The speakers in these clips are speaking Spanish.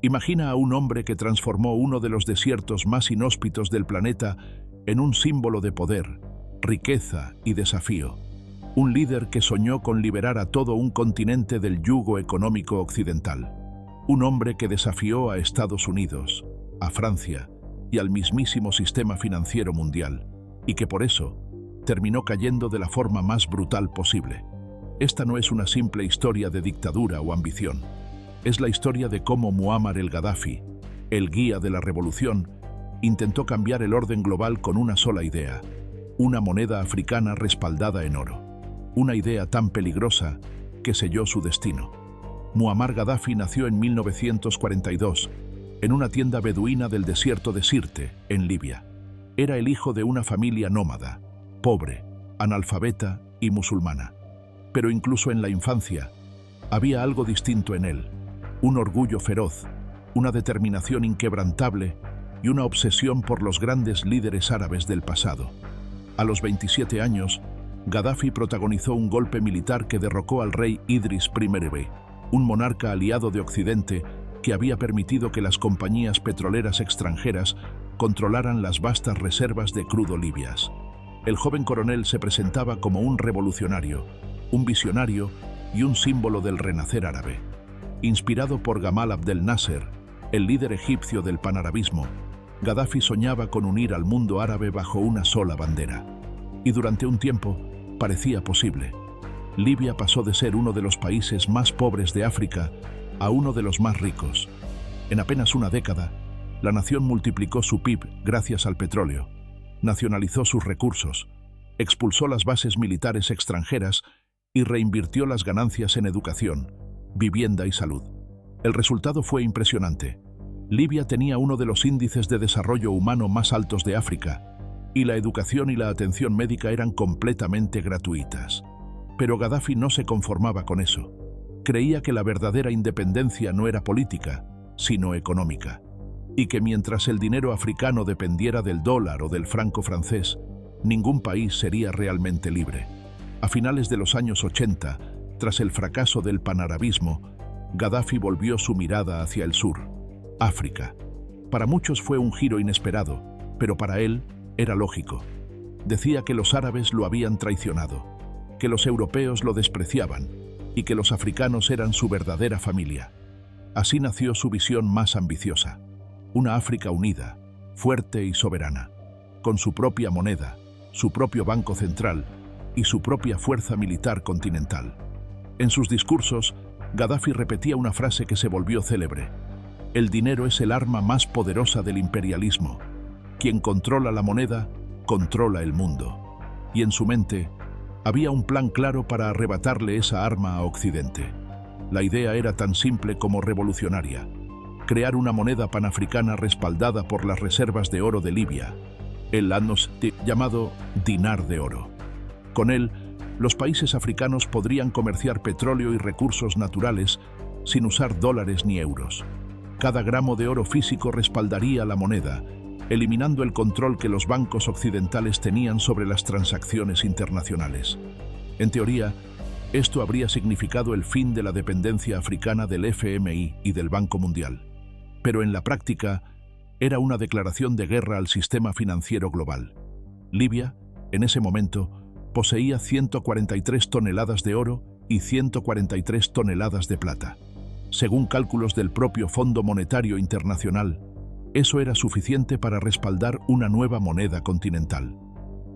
Imagina a un hombre que transformó uno de los desiertos más inhóspitos del planeta en un símbolo de poder, riqueza y desafío. Un líder que soñó con liberar a todo un continente del yugo económico occidental. Un hombre que desafió a Estados Unidos, a Francia y al mismísimo sistema financiero mundial, y que por eso terminó cayendo de la forma más brutal posible. Esta no es una simple historia de dictadura o ambición. Es la historia de cómo Muammar el-Gaddafi, el guía de la revolución, intentó cambiar el orden global con una sola idea: una moneda africana respaldada en oro. Una idea tan peligrosa que selló su destino. Muammar Gaddafi nació en 1942, en una tienda beduina del desierto de Sirte, en Libia. Era el hijo de una familia nómada, pobre, analfabeta y musulmana. Pero incluso en la infancia, había algo distinto en él: un orgullo feroz, una determinación inquebrantable y una obsesión por los grandes líderes árabes del pasado. A los 27 años, Gaddafi protagonizó un golpe militar que derrocó al rey Idris I, un monarca aliado de Occidente que había permitido que las compañías petroleras extranjeras controlaran las vastas reservas de crudo libias. El joven coronel se presentaba como un revolucionario, un visionario y un símbolo del renacer árabe. Inspirado por Gamal Abdel Nasser, el líder egipcio del panarabismo, Gaddafi soñaba con unir al mundo árabe bajo una sola bandera. Y durante un tiempo parecía posible. Libia pasó de ser uno de los países más pobres de África a uno de los más ricos. En apenas una década, la nación multiplicó su PIB gracias al petróleo, nacionalizó sus recursos, expulsó las bases militares extranjeras y reinvirtió las ganancias en educación, vivienda y salud. El resultado fue impresionante. Libia tenía uno de los índices de desarrollo humano más altos de África, y la educación y la atención médica eran completamente gratuitas. Pero Gaddafi no se conformaba con eso. Creía que la verdadera independencia no era política, sino económica, y que mientras el dinero africano dependiera del dólar o del franco francés, ningún país sería realmente libre. A finales de los años 80, tras el fracaso del panarabismo, Gaddafi volvió su mirada hacia el sur, África. Para muchos fue un giro inesperado, pero para él era lógico. Decía que los árabes lo habían traicionado, que los europeos lo despreciaban y que los africanos eran su verdadera familia. Así nació su visión más ambiciosa: una África unida, fuerte y soberana, con su propia moneda, su propio banco central y su propia fuerza militar continental. En sus discursos, Gaddafi repetía una frase que se volvió célebre: el dinero es el arma más poderosa del imperialismo. Quien controla la moneda, controla el mundo. Y en su mente, había un plan claro para arrebatarle esa arma a Occidente. La idea era tan simple como revolucionaria: crear una moneda panafricana respaldada por las reservas de oro de Libia, el llamado dinar de oro. Con él, los países africanos podrían comerciar petróleo y recursos naturales sin usar dólares ni euros. Cada gramo de oro físico respaldaría la moneda, eliminando el control que los bancos occidentales tenían sobre las transacciones internacionales. En teoría, esto habría significado el fin de la dependencia africana del FMI y del Banco Mundial. Pero en la práctica, era una declaración de guerra al sistema financiero global. Libia, en ese momento, poseía 143 toneladas de oro y 143 toneladas de plata. Según cálculos del propio Fondo Monetario Internacional, eso era suficiente para respaldar una nueva moneda continental.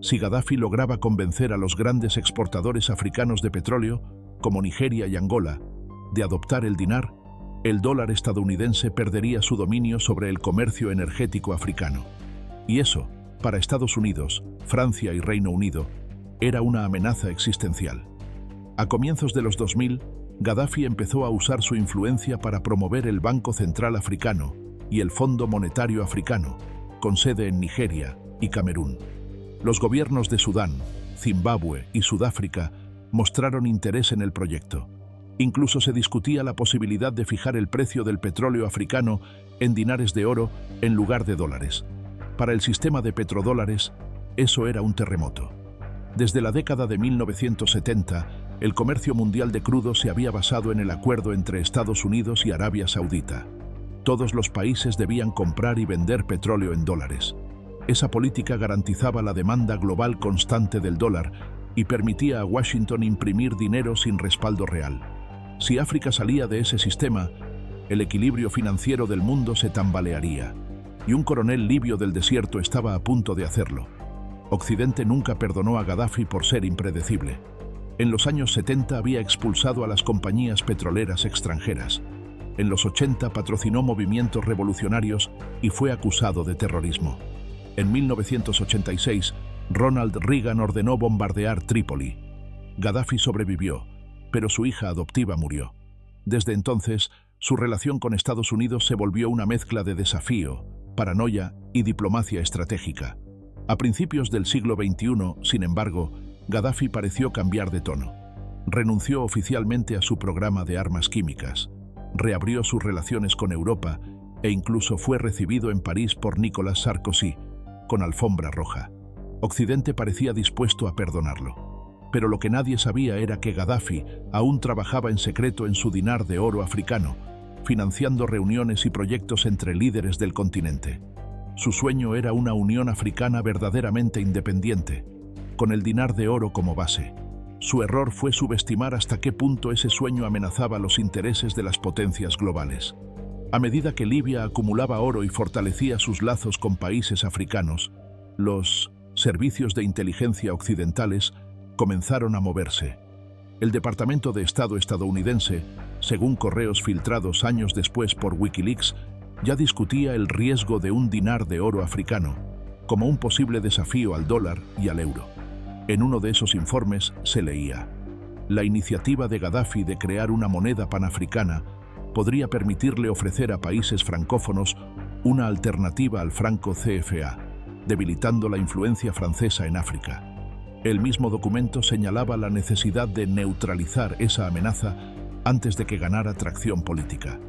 Si Gaddafi lograba convencer a los grandes exportadores africanos de petróleo, como Nigeria y Angola, de adoptar el dinar, el dólar estadounidense perdería su dominio sobre el comercio energético africano. Y eso, para Estados Unidos, Francia y Reino Unido, era una amenaza existencial. A comienzos de los 2000, Gaddafi empezó a usar su influencia para promover el Banco Central Africano y el Fondo Monetario Africano, con sede en Nigeria y Camerún. Los gobiernos de Sudán, Zimbabue y Sudáfrica mostraron interés en el proyecto. Incluso se discutía la posibilidad de fijar el precio del petróleo africano en dinares de oro en lugar de dólares. Para el sistema de petrodólares, eso era un terremoto. Desde la década de 1970, el comercio mundial de crudo se había basado en el acuerdo entre Estados Unidos y Arabia Saudita. Todos los países debían comprar y vender petróleo en dólares. Esa política garantizaba la demanda global constante del dólar y permitía a Washington imprimir dinero sin respaldo real. Si África salía de ese sistema, el equilibrio financiero del mundo se tambalearía, y un coronel libio del desierto estaba a punto de hacerlo. Occidente nunca perdonó a Gaddafi por ser impredecible. En los años 70 había expulsado a las compañías petroleras extranjeras. En los 80 patrocinó movimientos revolucionarios y fue acusado de terrorismo. En 1986, Ronald Reagan ordenó bombardear Trípoli. Gaddafi sobrevivió, pero su hija adoptiva murió. Desde entonces, su relación con Estados Unidos se volvió una mezcla de desafío, paranoia y diplomacia estratégica. A principios del siglo XXI, sin embargo, Gaddafi pareció cambiar de tono. Renunció oficialmente a su programa de armas químicas, reabrió sus relaciones con Europa e incluso fue recibido en París por Nicolas Sarkozy, con alfombra roja. Occidente parecía dispuesto a perdonarlo. Pero lo que nadie sabía era que Gaddafi aún trabajaba en secreto en su dinar de oro africano, financiando reuniones y proyectos entre líderes del continente. Su sueño era una Unión Africana verdaderamente independiente, con el dinar de oro como base. Su error fue subestimar hasta qué punto ese sueño amenazaba los intereses de las potencias globales. A medida que Libia acumulaba oro y fortalecía sus lazos con países africanos, los servicios de inteligencia occidentales comenzaron a moverse. El Departamento de Estado estadounidense, según correos filtrados años después por Wikileaks, ya discutía el riesgo de un dinar de oro africano como un posible desafío al dólar y al euro. En uno de esos informes se leía: la iniciativa de Gaddafi de crear una moneda panafricana podría permitirle ofrecer a países francófonos una alternativa al franco CFA, debilitando la influencia francesa en África. El mismo documento señalaba la necesidad de neutralizar esa amenaza antes de que ganara tracción política.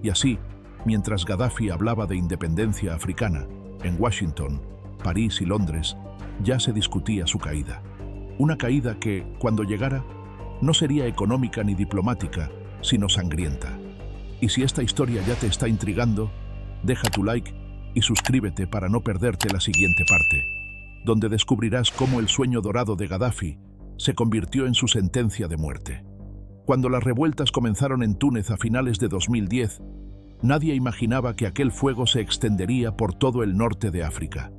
Y así, mientras Gaddafi hablaba de independencia africana, en Washington, París y Londres, ya se discutía su caída. Una caída que, cuando llegara, no sería económica ni diplomática, sino sangrienta. Y si esta historia ya te está intrigando, deja tu like y suscríbete para no perderte la siguiente parte, donde descubrirás cómo el sueño dorado de Gaddafi se convirtió en su sentencia de muerte. Cuando las revueltas comenzaron en Túnez a finales de 2010, nadie imaginaba que aquel fuego se extendería por todo el norte de África.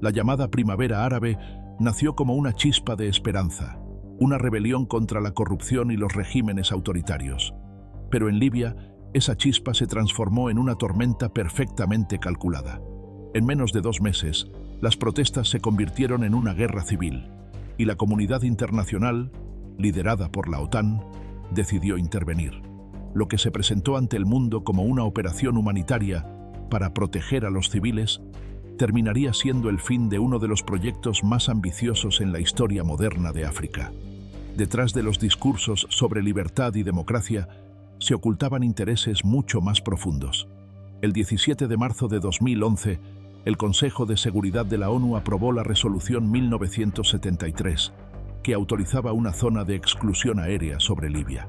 La llamada Primavera Árabe nació como una chispa de esperanza, una rebelión contra la corrupción y los regímenes autoritarios. Pero en Libia, esa chispa se transformó en una tormenta perfectamente calculada. En menos de 2 meses, las protestas se convirtieron en una guerra civil, y la comunidad internacional, liderada por la OTAN, decidió intervenir. Lo que se presentó ante el mundo como una operación humanitaria para proteger a los civiles terminaría siendo el fin de uno de los proyectos más ambiciosos en la historia moderna de África. Detrás de los discursos sobre libertad y democracia se ocultaban intereses mucho más profundos. El 17 de marzo de 2011, el Consejo de Seguridad de la ONU aprobó la Resolución 1973, que autorizaba una zona de exclusión aérea sobre Libia.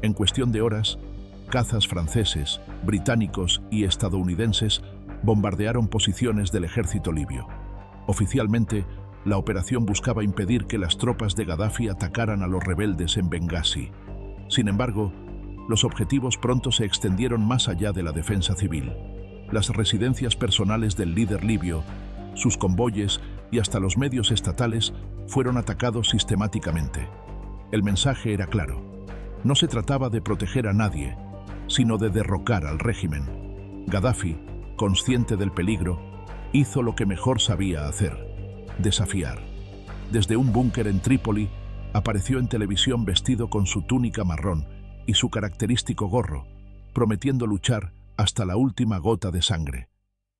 En cuestión de horas, cazas franceses, británicos y estadounidenses bombardearon posiciones del ejército libio. Oficialmente, la operación buscaba impedir que las tropas de Gaddafi atacaran a los rebeldes en Bengasi. Sin embargo, los objetivos pronto se extendieron más allá de la defensa civil. Las residencias personales del líder libio, sus convoyes y hasta los medios estatales fueron atacados sistemáticamente. El mensaje era claro: no se trataba de proteger a nadie, sino de derrocar al régimen. Gaddafi, consciente del peligro, hizo lo que mejor sabía hacer: desafiar. Desde un búnker en Trípoli, apareció en televisión vestido con su túnica marrón y su característico gorro, prometiendo luchar hasta la última gota de sangre.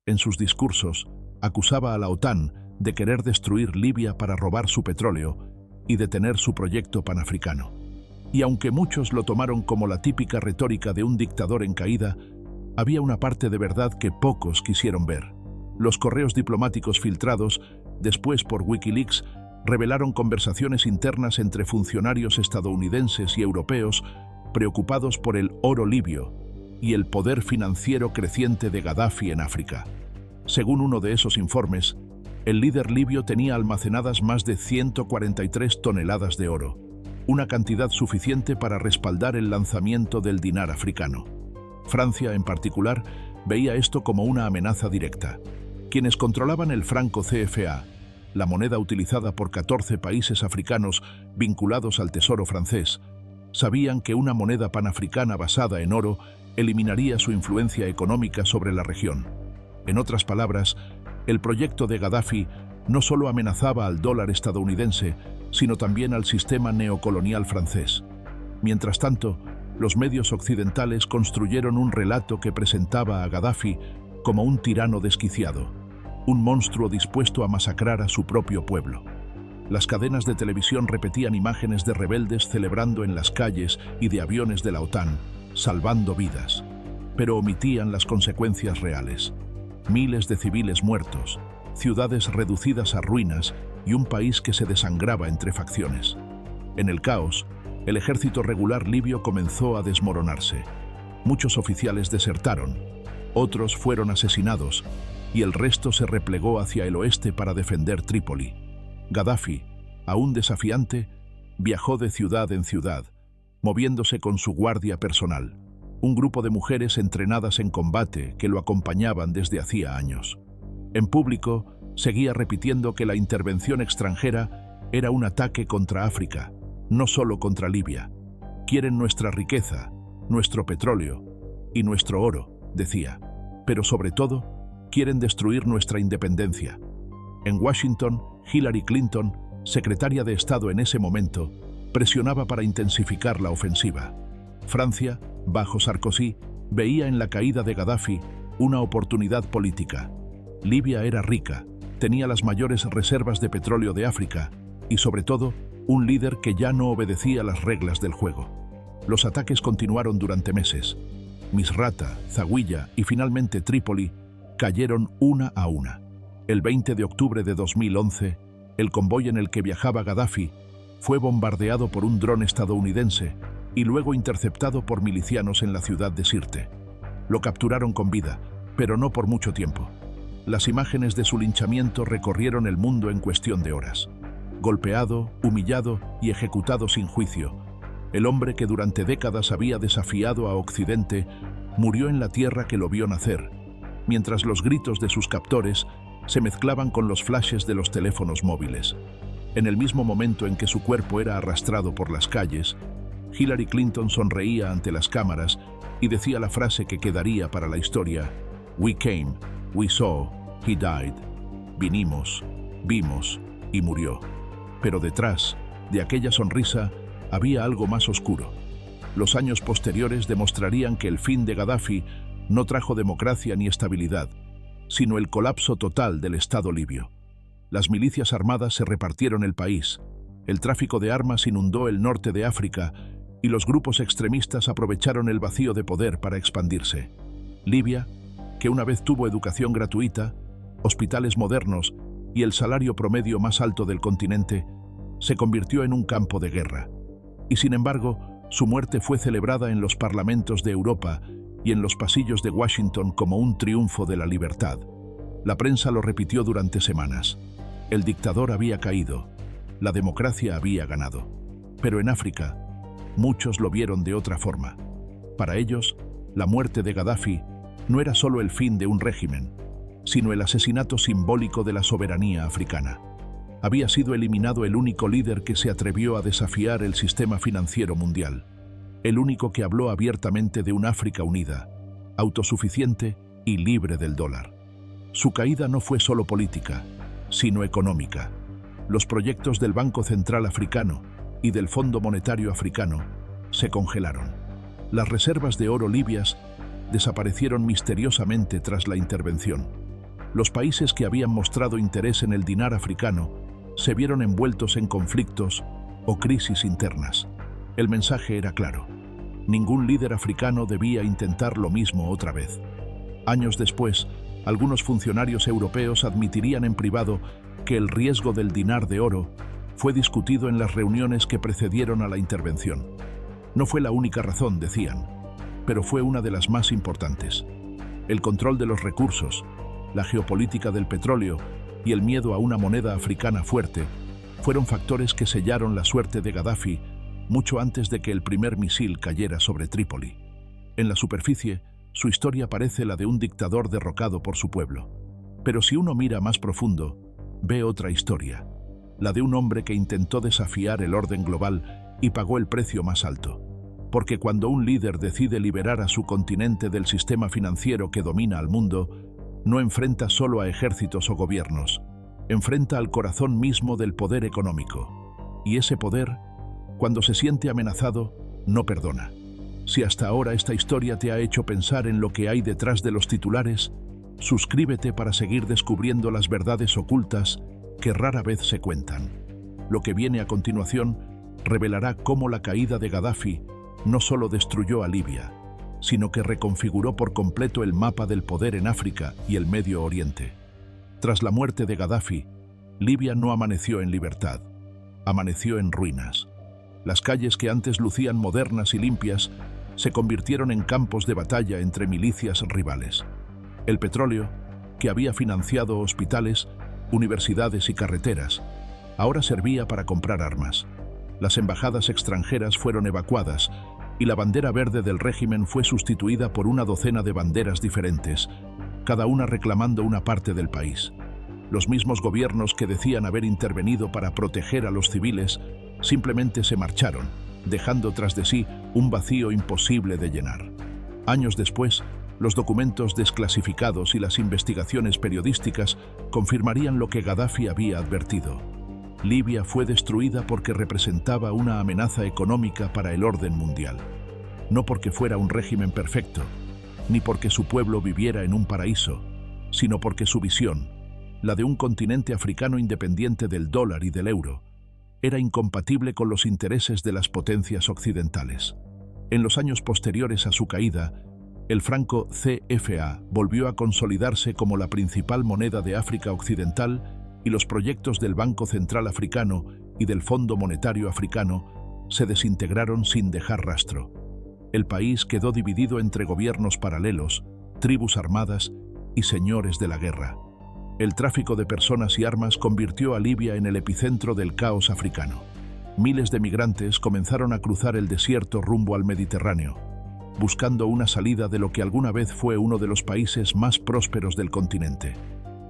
En sus discursos, acusaba a la OTAN de querer destruir Libia para robar su petróleo y detener su proyecto panafricano. Y aunque muchos lo tomaron como la típica retórica de un dictador en caída, había una parte de verdad que pocos quisieron ver. Los correos diplomáticos filtrados, después por Wikileaks, revelaron conversaciones internas entre funcionarios estadounidenses y europeos preocupados por el oro libio y el poder financiero creciente de Gadafi en África. Según uno de esos informes, el líder libio tenía almacenadas más de 143 toneladas de oro, una cantidad suficiente para respaldar el lanzamiento del dinar africano. Francia, en particular, veía esto como una amenaza directa. Quienes controlaban el franco CFA, la moneda utilizada por 14 países africanos vinculados al tesoro francés, sabían que una moneda panafricana basada en oro eliminaría su influencia económica sobre la región. En otras palabras, el proyecto de Gadafi no solo amenazaba al dólar estadounidense, sino también al sistema neocolonial francés. Mientras tanto, los medios occidentales construyeron un relato que presentaba a Gadafi como un tirano desquiciado, un monstruo dispuesto a masacrar a su propio pueblo. Las cadenas de televisión repetían imágenes de rebeldes celebrando en las calles y de aviones de la OTAN, salvando vidas, pero omitían las consecuencias reales. Miles de civiles muertos, ciudades reducidas a ruinas y un país que se desangraba entre facciones. En el caos, el ejército regular libio comenzó a desmoronarse. Muchos oficiales desertaron, otros fueron asesinados y el resto se replegó hacia el oeste para defender Trípoli. Gadafi, aún desafiante, viajó de ciudad en ciudad, moviéndose con su guardia personal, un grupo de mujeres entrenadas en combate que lo acompañaban desde hacía años. En público, seguía repitiendo que la intervención extranjera era un ataque contra África, no solo contra Libia. Quieren nuestra riqueza, nuestro petróleo y nuestro oro, decía, pero sobre todo, quieren destruir nuestra independencia. En Washington, Hillary Clinton, secretaria de Estado en ese momento, presionaba para intensificar la ofensiva. Francia, bajo Sarkozy, veía en la caída de Gadafi una oportunidad política. Libia era rica, tenía las mayores reservas de petróleo de África y, sobre todo, un líder que ya no obedecía las reglas del juego. Los ataques continuaron durante meses. Misrata, Zawiya y finalmente Trípoli cayeron una a una. El 20 de octubre de 2011, el convoy en el que viajaba Gadafi fue bombardeado por un dron estadounidense y luego interceptado por milicianos en la ciudad de Sirte. Lo capturaron con vida, pero no por mucho tiempo. Las imágenes de su linchamiento recorrieron el mundo en cuestión de horas. Golpeado, humillado y ejecutado sin juicio, el hombre que durante décadas había desafiado a Occidente murió en la tierra que lo vio nacer, mientras los gritos de sus captores se mezclaban con los flashes de los teléfonos móviles. En el mismo momento en que su cuerpo era arrastrado por las calles, Hillary Clinton sonreía ante las cámaras y decía la frase que quedaría para la historia: "We came, we saw, he died". Vinimos, vimos y murió. Pero detrás de aquella sonrisa había algo más oscuro. Los años posteriores demostrarían que el fin de Gadafi no trajo democracia ni estabilidad, sino el colapso total del Estado libio. Las milicias armadas se repartieron el país, el tráfico de armas inundó el norte de África y los grupos extremistas aprovecharon el vacío de poder para expandirse. Libia, que una vez tuvo educación gratuita, hospitales modernos y el salario promedio más alto del continente, se convirtió en un campo de guerra. Y sin embargo, su muerte fue celebrada en los parlamentos de Europa y en los pasillos de Washington como un triunfo de la libertad. La prensa lo repitió durante semanas. El dictador había caído, la democracia había ganado. Pero en África, muchos lo vieron de otra forma. Para ellos, la muerte de Gadafi no era solo el fin de un régimen, sino el asesinato simbólico de la soberanía africana. Había sido eliminado el único líder que se atrevió a desafiar el sistema financiero mundial, el único que habló abiertamente de un África unida, autosuficiente y libre del dólar. Su caída no fue solo política, sino económica. Los proyectos del Banco Central Africano y del Fondo Monetario Africano se congelaron. Las reservas de oro libias desaparecieron misteriosamente tras la intervención. Los países que habían mostrado interés en el dinar africano se vieron envueltos en conflictos o crisis internas. El mensaje era claro: ningún líder africano debía intentar lo mismo otra vez. Años después, algunos funcionarios europeos admitirían en privado que el riesgo del dinar de oro fue discutido en las reuniones que precedieron a la intervención. No fue la única razón, decían. pero fue una de las más importantes. El control de los recursos, la geopolítica del petróleo y el miedo a una moneda africana fuerte fueron factores que sellaron la suerte de Gaddafi mucho antes de que el primer misil cayera sobre Trípoli. En la superficie, su historia parece la de un dictador derrocado por su pueblo. Pero si uno mira más profundo, ve otra historia, la de un hombre que intentó desafiar el orden global y pagó el precio más alto. Porque cuando un líder decide liberar a su continente del sistema financiero que domina al mundo, no enfrenta solo a ejércitos o gobiernos, enfrenta al corazón mismo del poder económico. Y ese poder, cuando se siente amenazado, no perdona. Si hasta ahora esta historia te ha hecho pensar en lo que hay detrás de los titulares, suscríbete para seguir descubriendo las verdades ocultas que rara vez se cuentan. Lo que viene a continuación revelará cómo la caída de Gaddafi no solo destruyó a Libia, sino que reconfiguró por completo el mapa del poder en África y el Medio Oriente. Tras la muerte de Gaddafi, Libia no amaneció en libertad, amaneció en ruinas. Las calles que antes lucían modernas y limpias se convirtieron en campos de batalla entre milicias rivales. El petróleo, que había financiado hospitales, universidades y carreteras, ahora servía para comprar armas. Las embajadas extranjeras fueron evacuadas y la bandera verde del régimen fue sustituida por una docena de banderas diferentes, cada una reclamando una parte del país. Los mismos gobiernos que decían haber intervenido para proteger a los civiles simplemente se marcharon, dejando tras de sí un vacío imposible de llenar. Años después, los documentos desclasificados y las investigaciones periodísticas confirmarían lo que Gaddafi había advertido. Libia fue destruida porque representaba una amenaza económica para el orden mundial. No porque fuera un régimen perfecto, ni porque su pueblo viviera en un paraíso, sino porque su visión, la de un continente africano independiente del dólar y del euro, era incompatible con los intereses de las potencias occidentales. En los años posteriores a su caída, el franco CFA volvió a consolidarse como la principal moneda de África Occidental y los proyectos del Banco Central Africano y del Fondo Monetario Africano se desintegraron sin dejar rastro. El país quedó dividido entre gobiernos paralelos, tribus armadas y señores de la guerra. El tráfico de personas y armas convirtió a Libia en el epicentro del caos africano. Miles de migrantes comenzaron a cruzar el desierto rumbo al Mediterráneo, buscando una salida de lo que alguna vez fue uno de los países más prósperos del continente.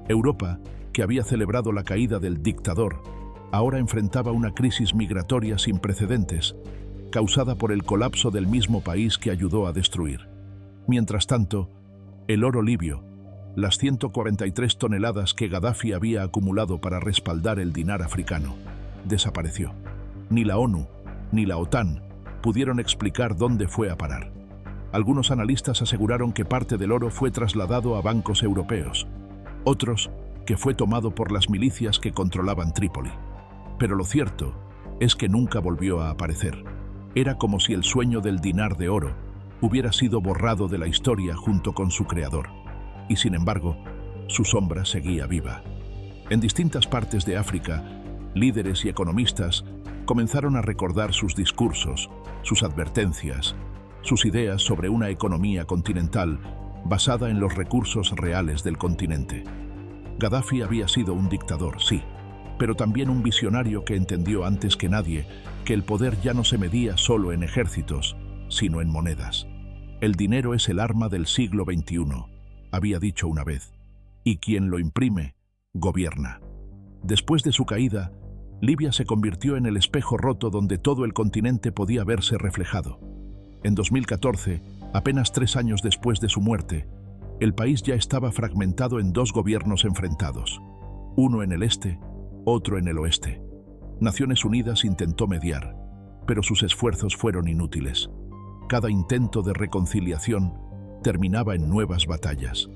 Europa, que había celebrado la caída del dictador, ahora enfrentaba una crisis migratoria sin precedentes, causada por el colapso del mismo país que ayudó a destruir. Mientras tanto, el oro libio, las 143 toneladas que Gaddafi había acumulado para respaldar el dinar africano, desapareció. Ni la ONU, ni la OTAN pudieron explicar dónde fue a parar. Algunos analistas aseguraron que parte del oro fue trasladado a bancos europeos, otros que fue tomado por las milicias que controlaban Trípoli. Pero lo cierto es que nunca volvió a aparecer. Era como si el sueño del dinar de oro hubiera sido borrado de la historia junto con su creador. Y sin embargo, su sombra seguía viva. En distintas partes de África, líderes y economistas comenzaron a recordar sus discursos, sus advertencias, sus ideas sobre una economía continental basada en los recursos reales del continente. Gaddafi había sido un dictador, sí, pero también un visionario que entendió antes que nadie que el poder ya no se medía solo en ejércitos, sino en monedas. El dinero es el arma del siglo XXI, había dicho una vez, y quien lo imprime, gobierna. Después de su caída, Libia se convirtió en el espejo roto donde todo el continente podía verse reflejado. En 2014, apenas 3 años después de su muerte, el país ya estaba fragmentado en 2 gobiernos enfrentados, uno en el este, otro en el oeste. Naciones Unidas intentó mediar, pero sus esfuerzos fueron inútiles. Cada intento de reconciliación terminaba en nuevas batallas.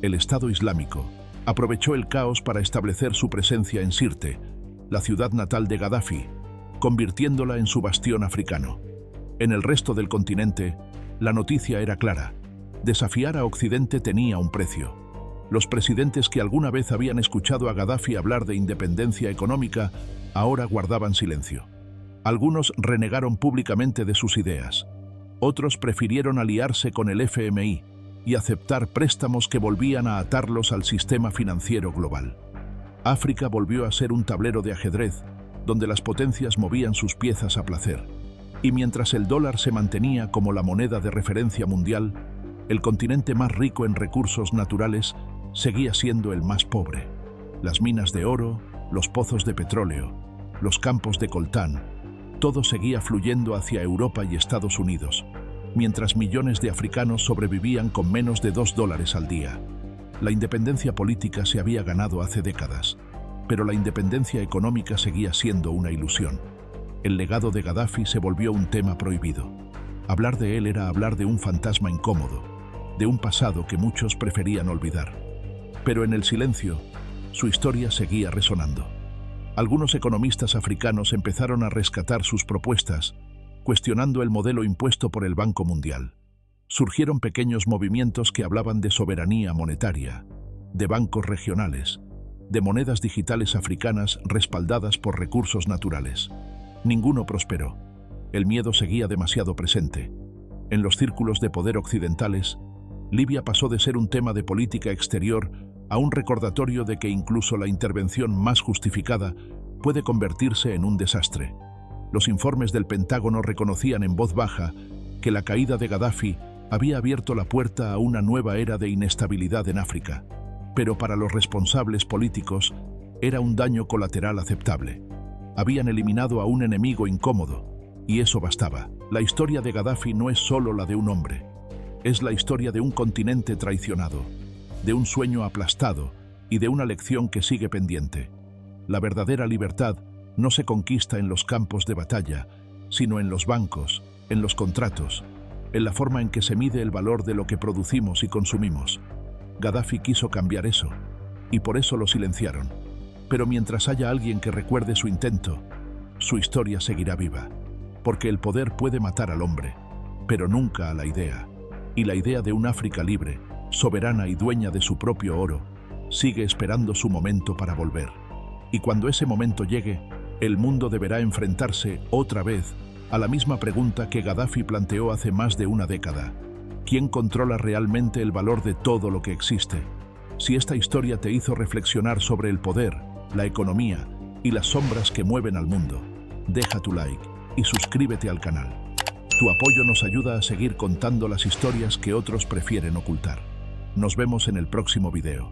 El Estado Islámico aprovechó el caos para establecer su presencia en Sirte, la ciudad natal de Gaddafi, convirtiéndola en su bastión africano. En el resto del continente, la noticia era clara. Desafiar a Occidente tenía un precio. Los presidentes que alguna vez habían escuchado a Gaddafi hablar de independencia económica ahora guardaban silencio. Algunos renegaron públicamente de sus ideas. Otros prefirieron aliarse con el FMI y aceptar préstamos que volvían a atarlos al sistema financiero global. África volvió a ser un tablero de ajedrez, donde las potencias movían sus piezas a placer. Y mientras el dólar se mantenía como la moneda de referencia mundial, el continente más rico en recursos naturales seguía siendo el más pobre. Las minas de oro, los pozos de petróleo, los campos de coltán, todo seguía fluyendo hacia Europa y Estados Unidos, mientras millones de africanos sobrevivían con menos de $2 al día. La independencia política se había ganado hace décadas, pero la independencia económica seguía siendo una ilusión. El legado de Gaddafi se volvió un tema prohibido. Hablar de él era hablar de un fantasma incómodo, de un pasado que muchos preferían olvidar. Pero en el silencio, su historia seguía resonando. Algunos economistas africanos empezaron a rescatar sus propuestas, cuestionando el modelo impuesto por el Banco Mundial. Surgieron pequeños movimientos que hablaban de soberanía monetaria, de bancos regionales, de monedas digitales africanas respaldadas por recursos naturales. Ninguno prosperó. El miedo seguía demasiado presente. En los círculos de poder occidentales, Libia pasó de ser un tema de política exterior a un recordatorio de que incluso la intervención más justificada puede convertirse en un desastre. Los informes del Pentágono reconocían en voz baja que la caída de Gaddafi había abierto la puerta a una nueva era de inestabilidad en África, pero para los responsables políticos era un daño colateral aceptable. Habían eliminado a un enemigo incómodo, y eso bastaba. La historia de Gaddafi no es solo la de un hombre, es la historia de un continente traicionado, de un sueño aplastado y de una lección que sigue pendiente. La verdadera libertad no se conquista en los campos de batalla, sino en los bancos, en los contratos, en la forma en que se mide el valor de lo que producimos y consumimos. Gaddafi quiso cambiar eso, y por eso lo silenciaron. Pero mientras haya alguien que recuerde su intento, su historia seguirá viva. Porque el poder puede matar al hombre, pero nunca a la idea. Y la idea de un África libre, soberana y dueña de su propio oro, sigue esperando su momento para volver. Y cuando ese momento llegue, el mundo deberá enfrentarse otra vez a la misma pregunta que Gaddafi planteó hace más de una década. ¿Quién controla realmente el valor de todo lo que existe? Si esta historia te hizo reflexionar sobre el poder, la economía y las sombras que mueven al mundo, deja tu like y suscríbete al canal. Tu apoyo nos ayuda a seguir contando las historias que otros prefieren ocultar. Nos vemos en el próximo video.